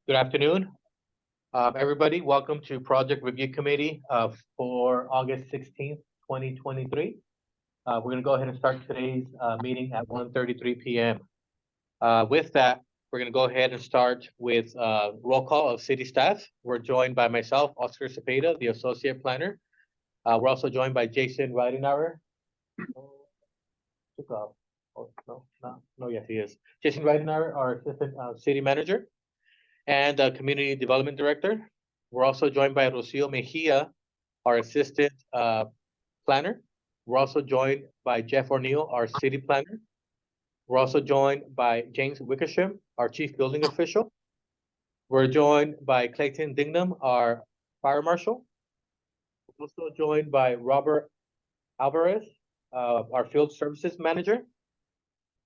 Good afternoon, everybody. Welcome to Project Review Committee for August 16th, 2023. We're going to go ahead and start today's meeting at 1:33 p.m. With that, we're going to go ahead and start with roll call of city staff. We're joined by myself, Oscar Cepeda, the Associate Planner. We're also joined by Jason Ridenour. Yes, he is. Jason Ridenour, our Assistant City Manager and Community Development Director. We're also joined by Rocio Mejia, our Assistant Planner. We're also joined by Jeff O'Neill, our City Planner. We're also joined by James Wickersham, our Chief Building Official. We're joined by Clayton Dignam, our Fire Marshal. We're also joined by Robert Alvarez, our Field Services Manager.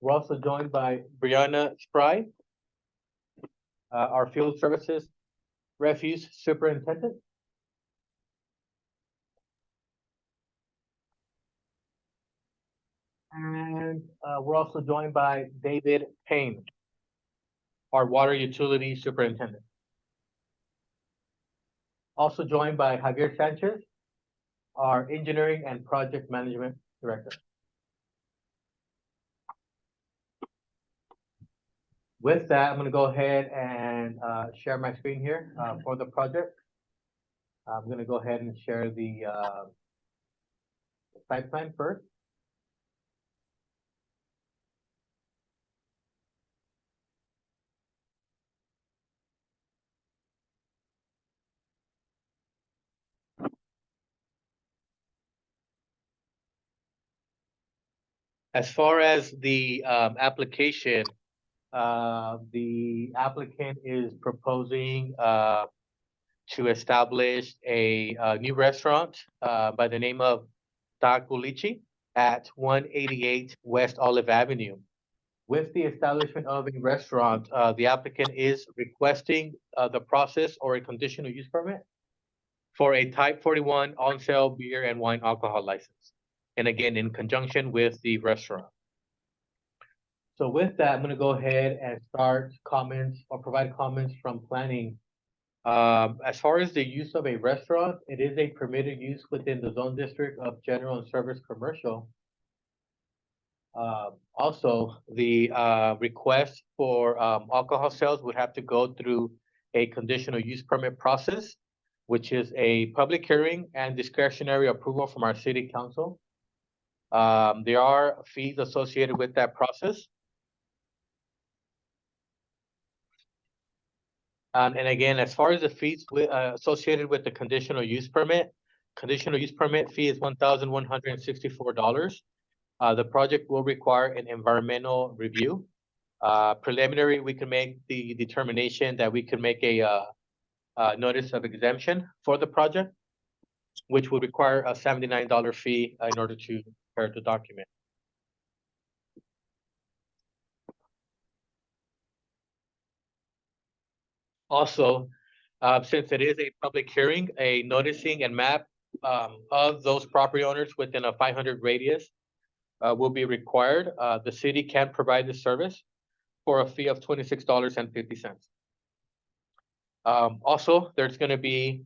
We're also joined by Brianna Spry, our Field Services Refuse Superintendent. And we're also joined by David Payne, our Water Utility Superintendent. Also joined by Javier Sanchez, our Engineering and Project Management Director. With that, I'm going to go ahead and share my screen here for the project. I'm going to go ahead and share the site plan first. As far as the application, the applicant is proposing to establish a new restaurant by the name of Taculichi at 188 West Olive Avenue. With the establishment of a restaurant, the applicant is requesting the process or a conditional use permit for a Type 41 on-sale beer and wine alcohol license. And again, in conjunction with the restaurant. So with that, I'm going to go ahead and start comments or provide comments from planning. As far as the use of a restaurant, it is a permitted use within the zone district of general and service commercial. Also, the request for alcohol sales would have to go through a conditional use permit process, which is a public hearing and discretionary approval from our city council. There are fees associated with that process. And again, as far as the fees associated with the conditional use permit fee is $1,164. The project will require an environmental review. Preliminary, we can make the determination that we can make a notice of exemption for the project, which would require a $79 fee in order to prepare the document. Also, since it is a public hearing, a noticing and map of those property owners within a 500 radius will be required. The city can provide this service for a fee of $26.50. Also, there's going to be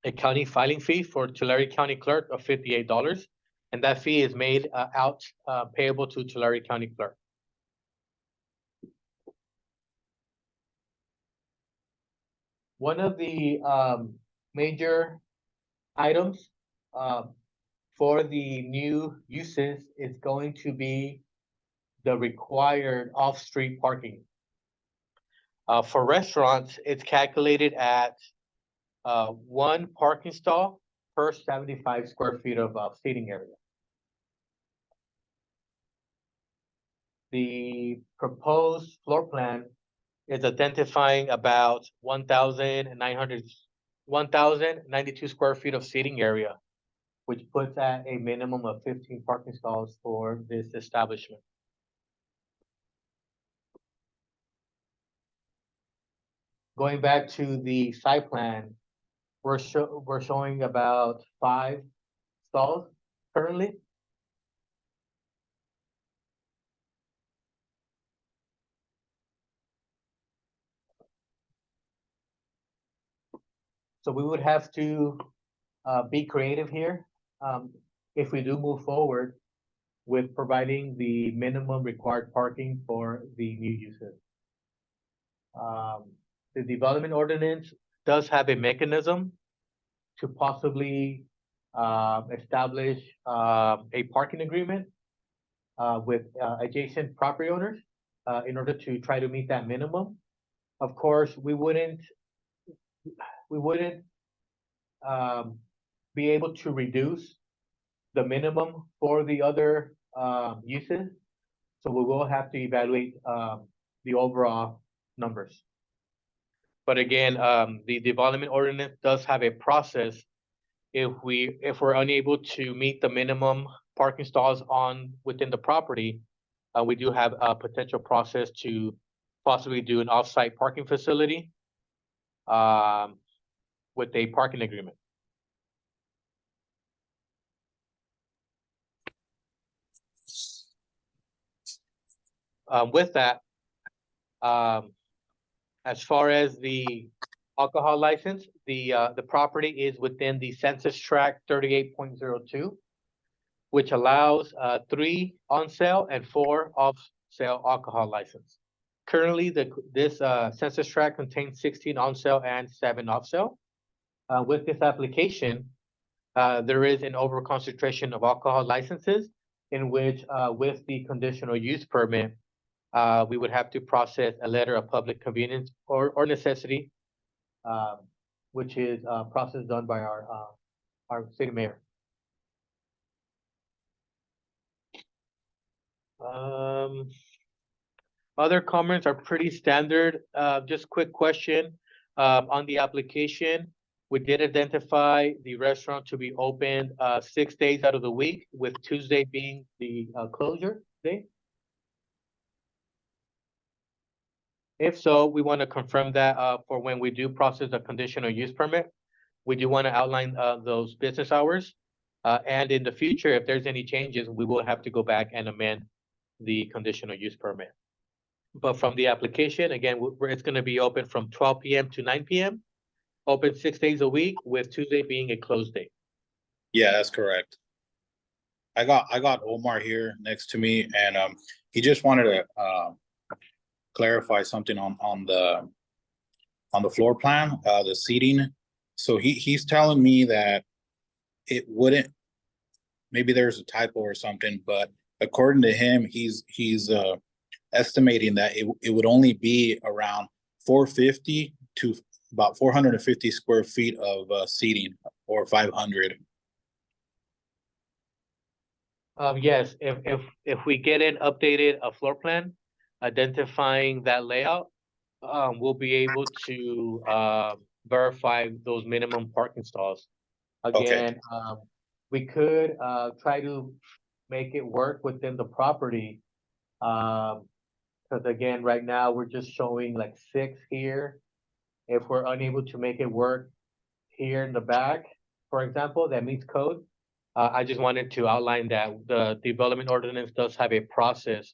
a county filing fee for Tulare County Clerk of $58, and that fee is made out payable to Tulare County Clerk. One of the major items for the new uses is going to be the required off-street parking. For restaurants, it's calculated at one parking stall per 75 square feet of seating area. The proposed floor plan is identifying about 1,092 square feet of seating area, which puts at a minimum of 15 parking stalls for this establishment. Going back to the site plan, we're showing about 5 stalls currently. So we would have to be creative here. If we do move forward with providing the minimum required parking for the new uses. The development ordinance does have a mechanism to possibly establish a parking agreement with adjacent property owners in order to try to meet that minimum. Of course, we wouldn't be able to reduce the minimum for the other uses. So we will have to evaluate the overall numbers. But again, the development ordinance does have a process. If we're unable to meet the minimum parking stalls within the property, we do have a potential process to possibly do an off-site parking facility with a parking agreement. With that, as far as the alcohol license, the property is within the Census Tract 38.02, which allows 3 on-sale and 4 off-sale alcohol license. Currently, this Census Tract contains 16 on-sale and 7 off-sale. With this application, there is an over-concentration of alcohol licenses in which, with the conditional use permit, we would have to process a letter of public convenience or necessity, which is a process done by our city mayor. Other comments are pretty standard. Just quick question on the application. We did identify the restaurant to be open 6 days out of the week, with Tuesday being the closure day. If so, we want to confirm that for when we do process a conditional use permit, we do want to outline those business hours. And in the future, if there's any changes, we will have to go back and amend the conditional use permit. But from the application, again, it's going to be open from 12 p.m. to 9 p.m., open 6 days a week, with Tuesday being a closed day. Yeah, that's correct. I got Omar here next to me, and he just wanted to clarify something on the floor plan, the seating. So he's telling me that it wouldn't, maybe there's a typo or something, but according to him, he's estimating that it would only be around 450 to about 450 square feet of seating, or 500. Yes, if we get an updated floor plan identifying that layout, we'll be able to verify those minimum parking stalls. Again, okay. We could try to make it work within the property. Because again, right now we're just showing like 6 here. If we're unable to make it work here in the back, for example, that meets code. I just wanted to outline that the development ordinance does have a process.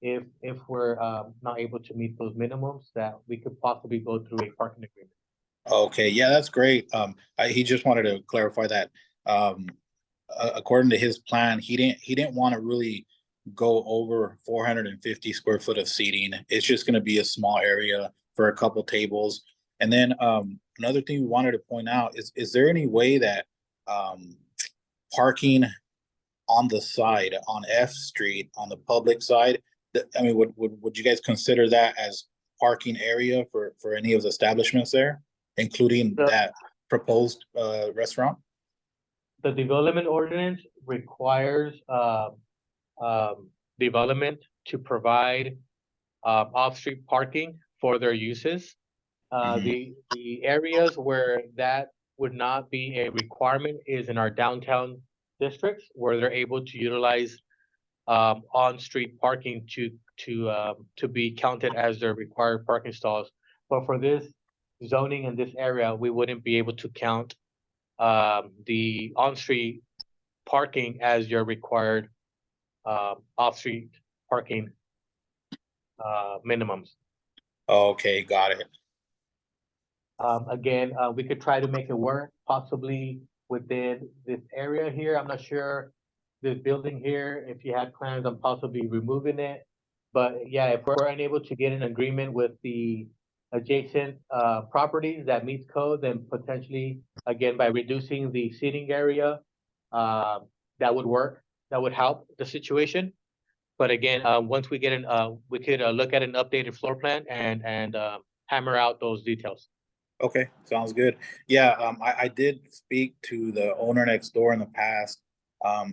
If we're not able to meet those minimums, that we could possibly go through a parking agreement. Okay, yeah, that's great. He just wanted to clarify that. According to his plan, he didn't want to really go over 450 square foot of seating. It's just going to be a small area for a couple tables. And then another thing we wanted to point out is there any way that parking on the side, on F Street, on the public side, I mean, would you guys consider that as parking area for any of the establishments there, including that proposed restaurant? The development ordinance requires development to provide off-street parking for their uses. The areas where that would not be a requirement is in our downtown districts, where they're able to utilize on-street parking to be counted as their required parking stalls. But for this zoning in this area, we wouldn't be able to count the on-street parking as your required off-street parking minimums. Okay, got it. Again, we could try to make it work, possibly within this area here. I'm not sure this building here, if you had plans on possibly removing it. But yeah, if we're unable to get an agreement with the adjacent properties that meets code, then potentially, again, by reducing the seating area, that would work. That would help the situation. But again, once we get we could look at an updated floor plan and hammer out those details. Okay, sounds good. Yeah, I did speak to the owner next door in the past.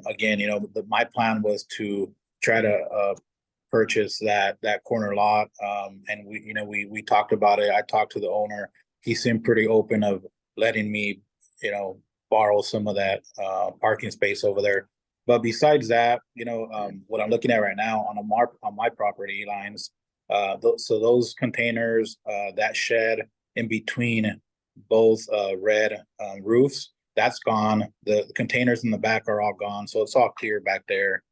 Again, my plan was to try to purchase that corner lot. And we talked about it. I talked to the owner. He seemed pretty open of letting me, borrow some of that parking space over there. But besides that, what I'm looking at right now on my property lines, so those containers, that shed in between both red roofs, that's gone. The containers in the back are all gone, so it's all clear back there.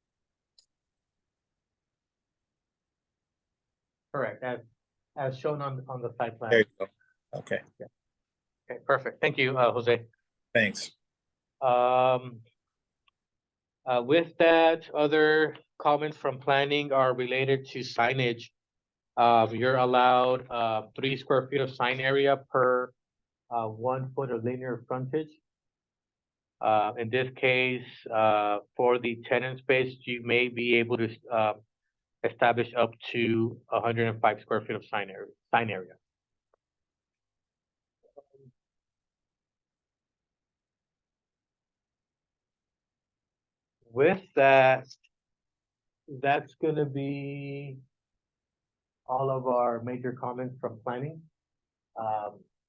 Correct, as shown on the site There plan. you go. Okay, Okay, perfect. Thank you, Jose. thanks. With that, other comments from planning are related to signage. You're allowed 3 square feet of sign area per 1 foot of linear frontage. In this case, for the tenant space, you may be able to establish up to 105 square feet of sign area. With that, that's gonna be all of our major comments from planning.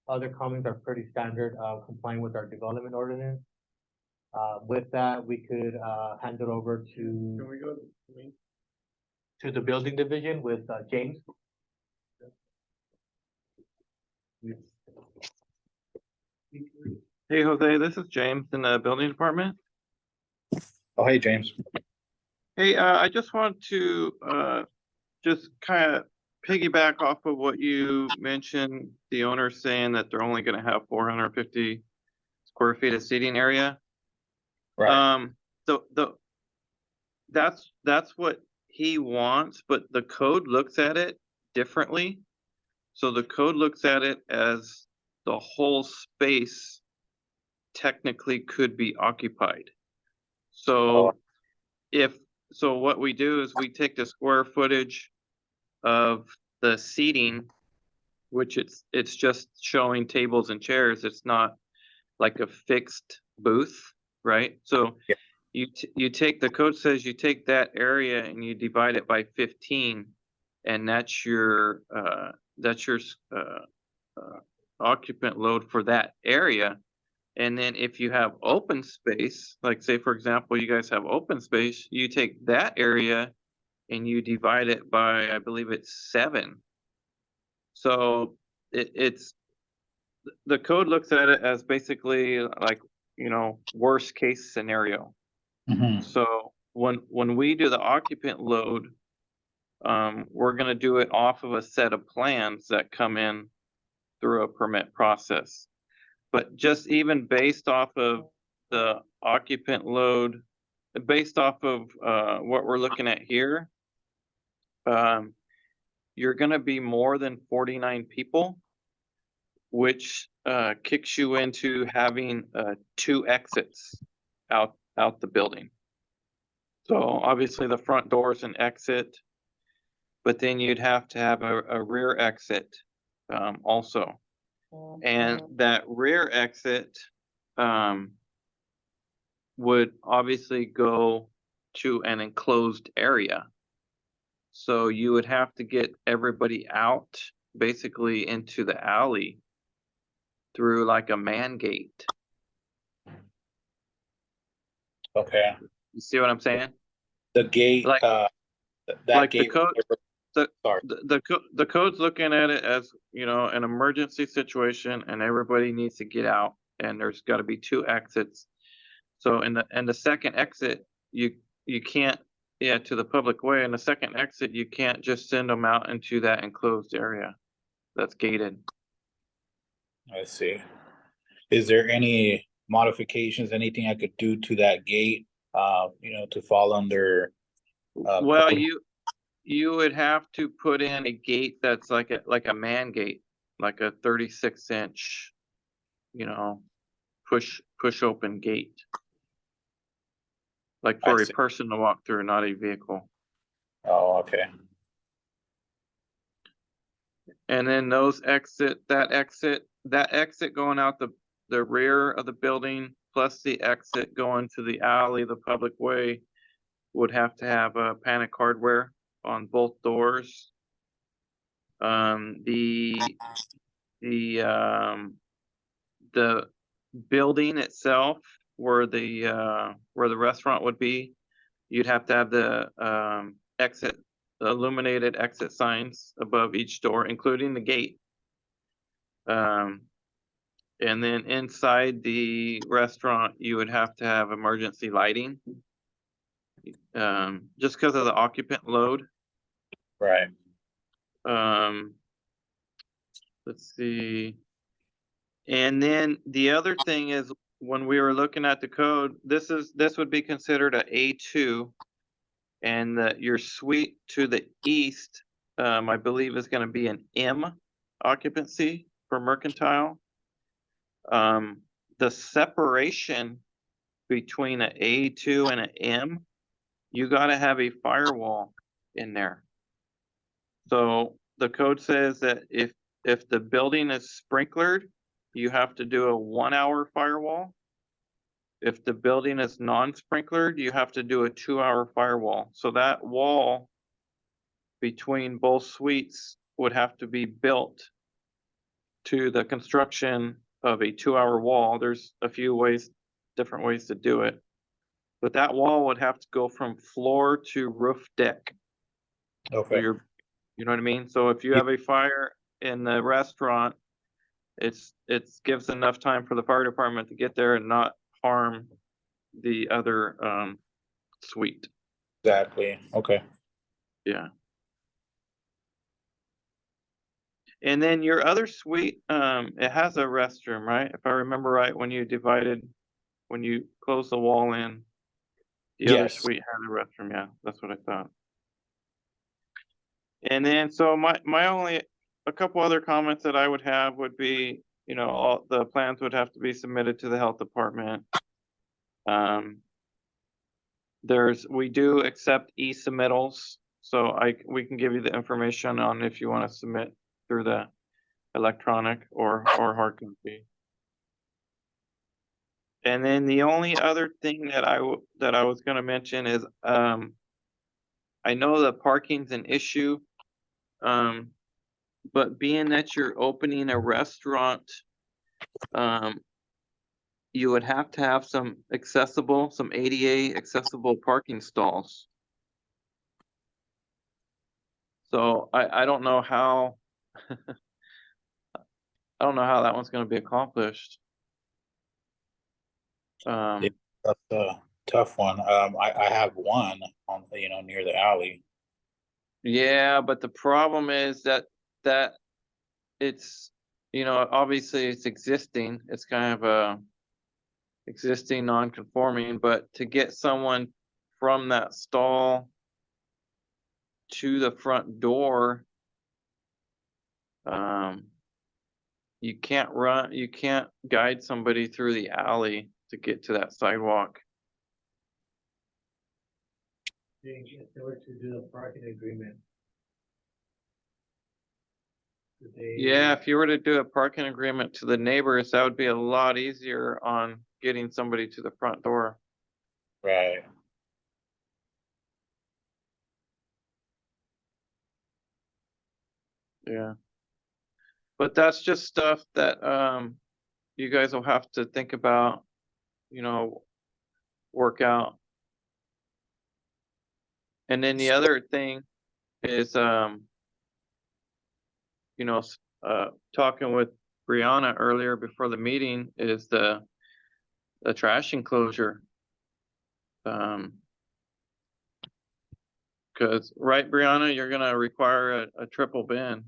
Other comments are pretty standard, complying with our development ordinance. With that, we could hand it over to. Can we go to the building division with James? Hey, Jose, this is James in the building department. Oh, hey, James. Hey, I just want to just kind of piggyback off of what you mentioned, the owner saying that they're only going to have 450 square feet of seating area. Right. That's what he wants, but the code looks at it differently. So the code looks at it as the whole space technically could be occupied. So what we do is we take the square footage of the seating, which it's just showing tables and chairs. It's not like a fixed booth, right? So yeah. you take, the code says you take that area and you divide it by 15, and that's your occupant load for that area. And then if you have open space, like say, for example, you guys have open space, you take that area and you divide it by, I believe it's 7. So it's the code looks at it as basically like, worst case scenario. Mhm. So when we do the occupant load, we're going to do it off of a set of plans that come in through a permit process. But just even based off of the occupant load, based off of what we're looking at here, you're going to be more than 49 people, which kicks you into having 2 exits out the building. So obviously the front door is an exit, but then you'd have to have a rear exit also. And that rear exit would obviously go to an enclosed area. So you would have to get everybody out basically into the alley through like a man gate. Okay. You see what I'm saying? The gate, Like, that like gate. the code, Sorry. the code's looking at it as, an emergency situation and everybody needs to get out, and there's got to be 2 exits. So in the second exit, you can't, to the public way, in the second exit, you can't just send them out into that enclosed area that's gated. I see. Is there any modifications, anything I could do to that gate, to fall under? Well, code? you would have to put in a gate that's like a man gate, like a 36-inch, push open gate. Like I for a see. person to walk through, not a vehicle. Oh, okay. And then that exit going out the rear of the building, plus the exit going to the alley, the public way, would have to have a panic hardware on both doors. The building itself, where the restaurant would be, you'd have to have the illuminated exit signs above each door, including the gate. And then inside the restaurant, you would have to have emergency lighting. Just because of the occupant load. Right. Let's see. And then the other thing is, when we were looking at the code, this would be considered a A2, and your suite to the east, I believe, is going to be an M occupancy for mercantile. The separation between an A2 and an M, you got to have a firewall in there. So the code says that if the building is sprinklered, you have to do a 1-hour firewall. If the building is non-sprinklered, you have to do a 2-hour firewall. So that wall between both suites would have to be built to the construction of a 2-hour wall. There's a few different ways to do it, but that wall would have to go from floor to roof deck. Okay. So you know what I mean? So if you have a fire in the restaurant, it gives enough time for the fire department to get there and not harm the other suite. Exactly. Okay. Yeah. And then your other suite, it has a restroom, right? If I remember right, when you close the wall in, the other Yes. suite had a restroom. Yeah, that's what I thought. And then, so a couple other comments that I would have would be, all the plans would have to be submitted to the health department. We do accept e-submittals, so we can give you the information on if you want to submit through the electronic or hard copy. And then the only other thing that I was going to mention is, I know that parking's an issue, but being that you're opening a restaurant, you would have to have some ADA accessible parking stalls. So I don't know how I don't know how that one's going to be accomplished. That's a tough one. I have one on, near the alley. Yeah, but the problem is that it's, obviously it's existing. It's kind of a existing non-conforming, but to get someone from that stall to the front door, you can't guide somebody through the alley to get to that sidewalk. If they were to do the parking agreement. Yeah, if you were to do a parking agreement to the neighbors, that would be a lot easier on getting somebody to the front door. Right. Yeah. But that's just stuff that you guys will have to think about, work out. And then the other thing is, talking with Brianna earlier before the meeting, is the trash enclosure. Because, right, Brianna, you're gonna require a triple bin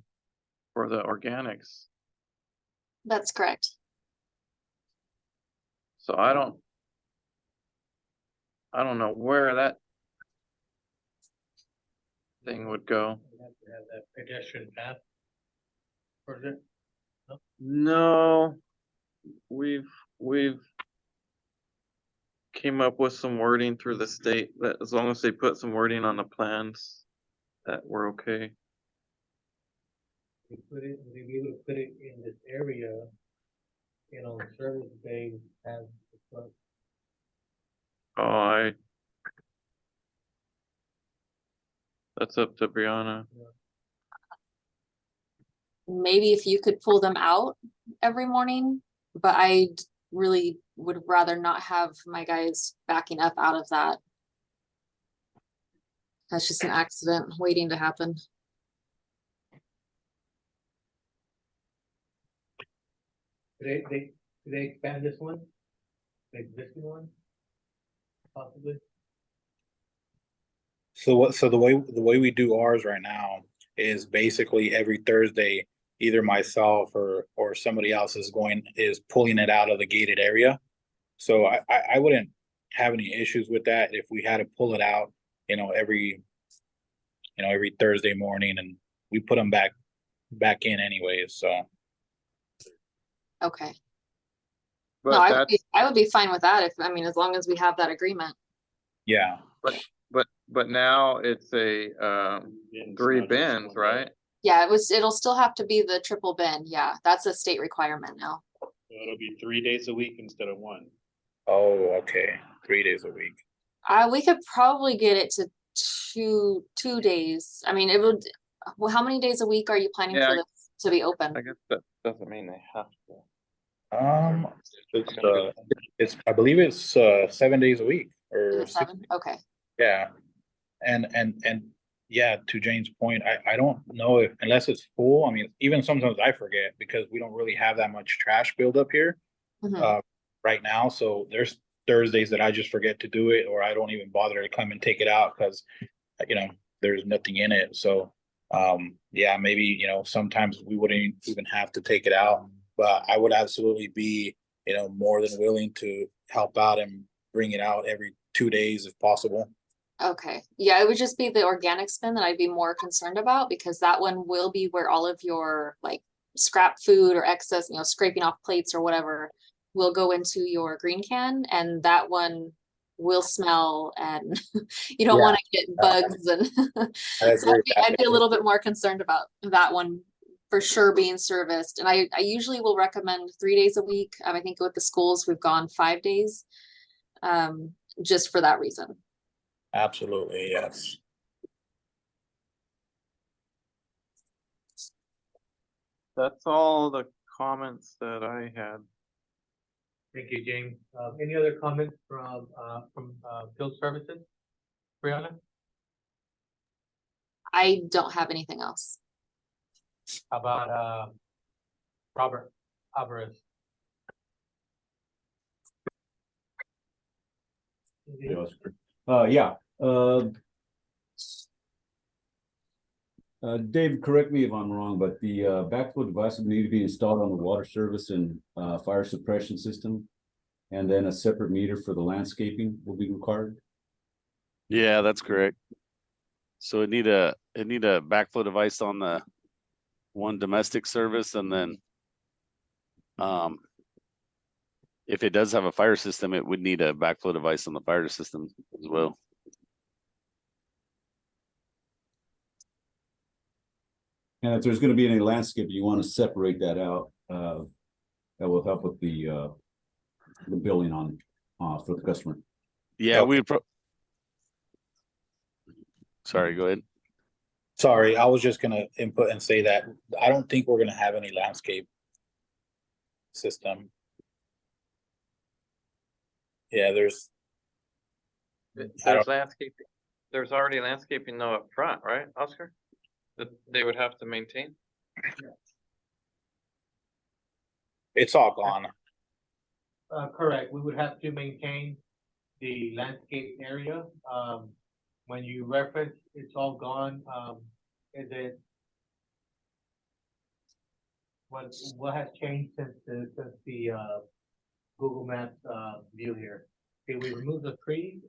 for the organics. That's correct. So I don't know where that thing would go. We have to have that pedestrian path. For it. No, we've came up with some wording through the state that as long as they put some wording on the plans, that we're okay. We put it, we be able to put it in this area, you know, service bay has. Oh, that's up to Brianna. Maybe if you could pull them out every morning, but I really would rather not have my guys backing up out of that. That's just an accident waiting to happen. Could they expand this one? The existing one? Possibly? So the way we do ours right now is basically every Thursday, either myself or somebody else is pulling it out of the gated area. So I wouldn't have any issues with that if we had to pull it out, every Thursday morning, and we put them back in anyways, so. Okay. But No, that's, I would be fine with that if, I mean, as long as we have that agreement. Yeah, but now it's a, three bins, right? Yeah, it'll still have to be the triple bin. Yeah, that's a state requirement now. It'll be 3 days a week instead of 1. oh, okay, 3 days a week. We could probably get it to two days. I mean, it would, well, how many days a week are you planning Yeah, for this to be open? I guess that doesn't mean they have to. I believe it's 7 days a week Is or it 7? Okay. yeah. And yeah, to Jane's point, I don't know if, unless it's full, I mean, even sometimes I forget because we don't really have that much trash buildup here Mhm. right now. So there's Thursdays that I just forget to do it, or I don't even bother to come and take it out because, there's nothing in it. So, yeah, maybe, sometimes we wouldn't even have to take it out, but I would absolutely be, more than willing to help out and bring it out every 2 days if possible. Okay, yeah, it would just be the organic bin that I'd be more concerned about because that one will be where all of your like scrap food or excess, scraping off plates or whatever will go into your green can, and that one will smell and you don't want to get bugs and I so agree. I'd be a little bit more concerned about that one for sure being serviced. And I usually will recommend 3 days a week. I think with the schools we've gone 5 days, just for that reason. Absolutely, yes. That's all the comments that I had. Thank you, James. Any other comments from field services? Brianna, I don't have anything else. how about Robert Alvarez? Yeah, Dave, correct me if I'm wrong, but the backflow device would need to be installed on the water service and fire suppression system. And then a separate meter for the landscaping will be required. Yeah, that's correct. So it need a backflow device on the one domestic service, and then if it does have a fire system, it would need a backflow device on the fire system as well. And if there's going to be any landscape, you want to separate that out. That will help with the billing on for the customer. Yeah, we would sorry, go ahead. Sorry, I was just gonna input and say that I don't think we're gonna have any landscape system. Yeah, there's There's landscaping, there's already landscaping though up front, right, Oscar? That they would have to maintain? it's all gone. Correct. We would have to maintain the landscape area. When you reference, it's all gone. Is it? What has changed since the Google Maps view here? Did we remove the trees?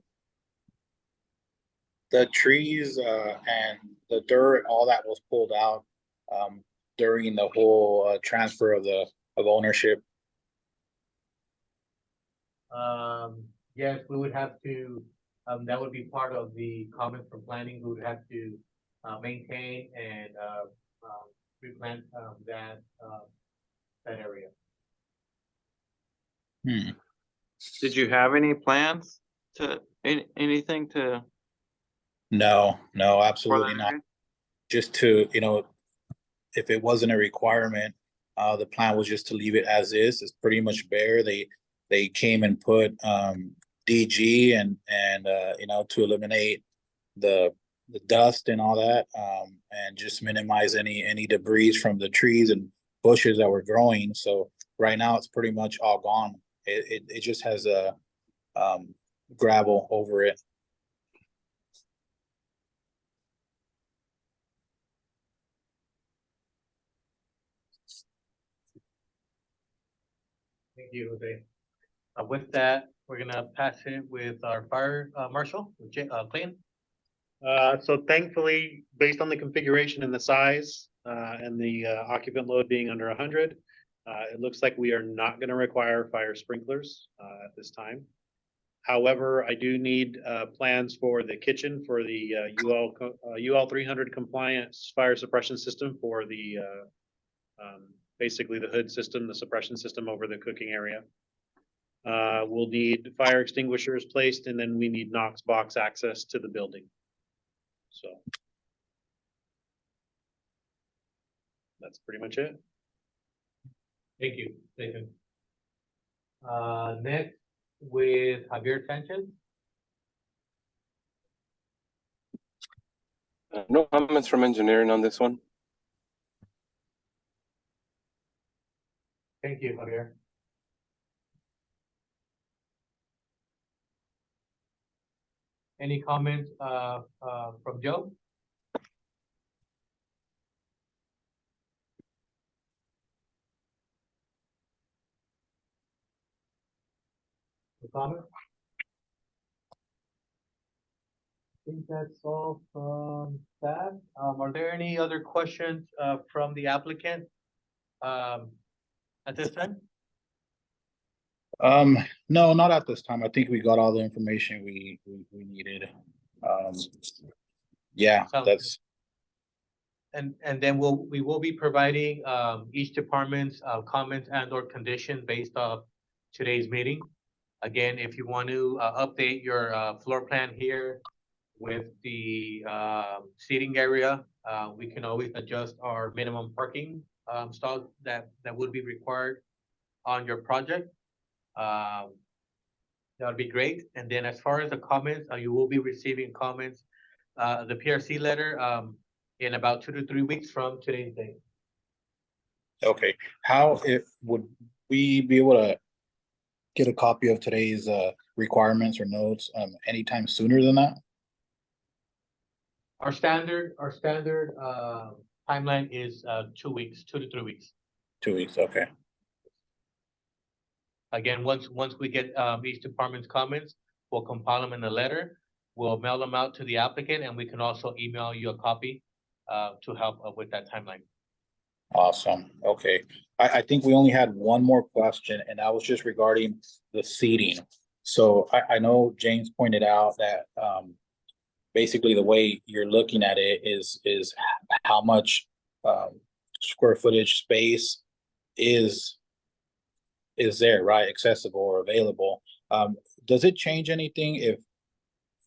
The trees and the dirt, all that was pulled out during the whole transfer of ownership. Yes, we would have to, that would be part of the comments from planning, we would have to maintain and replant that area. Did you have any plans to, anything to? No, for absolutely that not. area? Just to, if it wasn't a requirement, the plan was just to leave it as is. It's pretty much bare. They came and put DG and to eliminate the dust and all that, and just minimize any debris from the trees and bushes that were growing. So right now it's pretty much all gone. It just has a gravel over it. Thank you, Jose. With that, we're gonna pass it with our fire marshal, Clayton. So thankfully, based on the configuration and the size, and the occupant load being under 100, it looks like we are not gonna require fire sprinklers, at this time. However, I do need, plans for the kitchen for the, UL 300 compliance fire suppression system for the, basically the hood system, the suppression system over the cooking area. We'll need fire extinguishers placed, and then we need Knox box access to the building. So. That's pretty much it. Thank you, Clayton. Next with Javier Sanchez. No comments from engineering on this one. Thank you, Javier. Any comments from Joe? No comment? I think that's all from that. Are there any other questions from the applicant at this time? No, not at this time. I think we got all the information we needed. Yeah, Sounds that's. And then we will be providing each department's comments and or condition based off today's meeting. Again, if you want to update your floor plan here with the seating area, we can always adjust our minimum parking stalls that would be required on your project. That would be great. And then as far as the comments, you will be receiving comments, the PRC letter in about 2 to 3 weeks from today's date. Okay, would we be able to get a copy of today's requirements or notes anytime sooner than that? Our standard timeline is 2 weeks, 2 to 3 weeks. 2 weeks, okay. Again, once we get each department's comments, we'll compile them in a letter. We'll mail them out to the applicant, and we can also email you a copy to help with that timeline. Awesome, okay. I think we only had one more question, and that was just regarding the seating. So I know James pointed out that basically the way you're looking at it is how much square footage space is there, right? Accessible or available. Does it change anything if,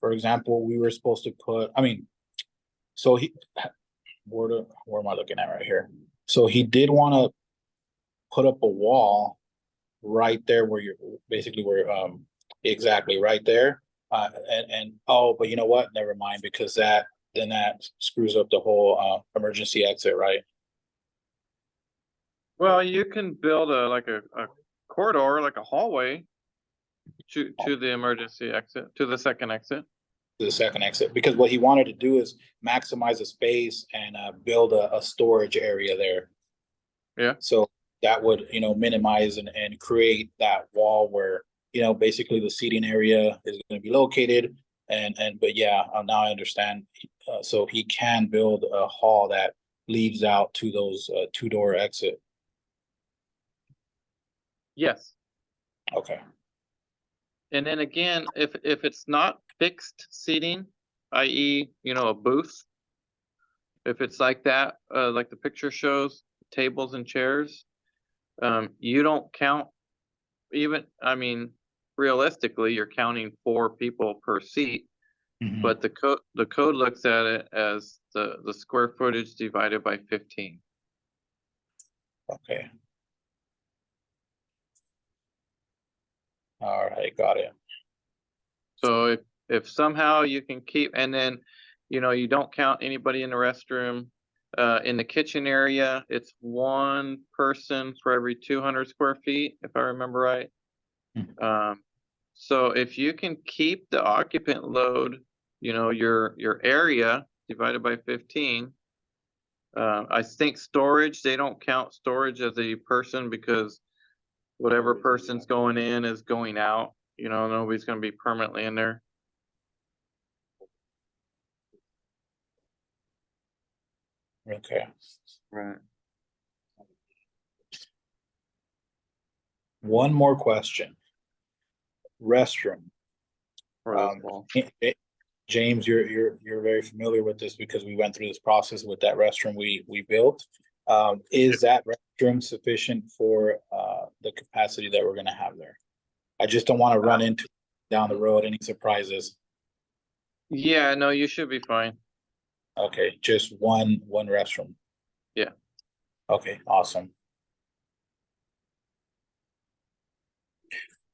for example, we were supposed to put, so where am I looking at right here? So he did want to put up a wall right there where you're basically exactly right there. But you know what? Never mind, because that screws up the whole emergency exit, right? Well, you can build a corridor, like a hallway to the emergency exit, to the second exit. The second exit, because what he wanted to do is maximize the space and build a storage area there. Yeah. So that would, you know, minimize and create that wall where, you know, basically the seating area is gonna be located. But yeah, now I understand. So he can build a hall that leads out to those, two-door exit. Yes. Okay, And then again, if it's not fixed seating, i.e., you know, a booth. If it's like that, like the picture shows, tables and chairs, you don't count even, I mean, realistically, you're counting 4 people per seat. Mhm. But the code looks at it as the square footage divided by 15. Okay. All right, got it. So if somehow you can keep, and then, you know, you don't count anybody in the restroom, in the kitchen area, it's 1 person for every 200 square feet, if I remember right. So if you can keep the occupant load, you know, your area divided by 15. I think storage, they don't count storage as a person because whatever person's going in is going out, you know, nobody's gonna be permanently in there. Okay. Right. One more question. Restroom. Right. James, you're very familiar with this because we went through this process with that restroom we built. Is that restroom sufficient for the capacity that we're gonna have there? I just don't want to run into down the road any surprises. Yeah, no, you should be fine. Okay, just one restroom. Yeah. Okay, awesome.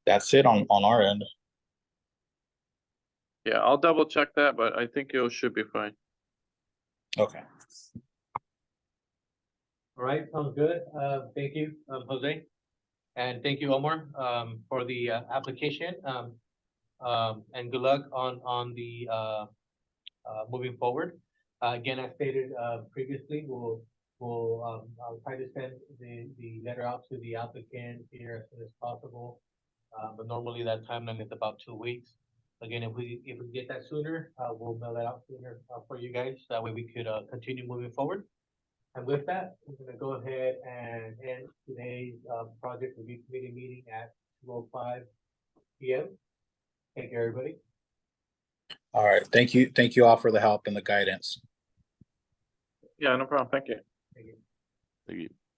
That's it on our end. Yeah, I'll double check that, but I think it should be fine. Okay. All right, sounds good. Thank you, Jose. And thank you, Omar, for the application. And good luck on the moving forward. Again, as stated previously, I'll try to send the letter out to the applicant here as soon as possible. But normally that timeline is about 2 weeks. Again, if we get that sooner, we'll mail that out sooner for you guys. That way we could continue moving forward. And with that, we're gonna go ahead and end today's project review committee meeting at 2:05 PM. Thank you, everybody. All right. Thank you all for the help and the guidance. Yeah, no problem. Thank you. Thank you. Thank you.